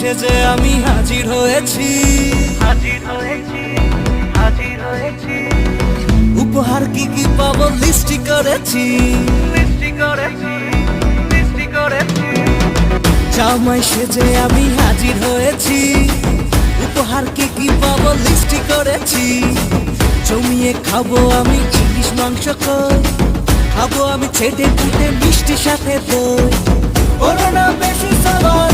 সেজে আমি হাজির হয়েছি, উপহার কি কি পাবো লিস্টি করেছি, জামাই সেজে আমি হাজির হয়েছি, উপহার কি কি পাবো লিস্টি করেছি। জমিয়ে খাবো আমি ইলিশ মাংস কই, খাবো আমি ছেটে কুটে মিষ্টি সাথে দই। করোনা বেশি সবার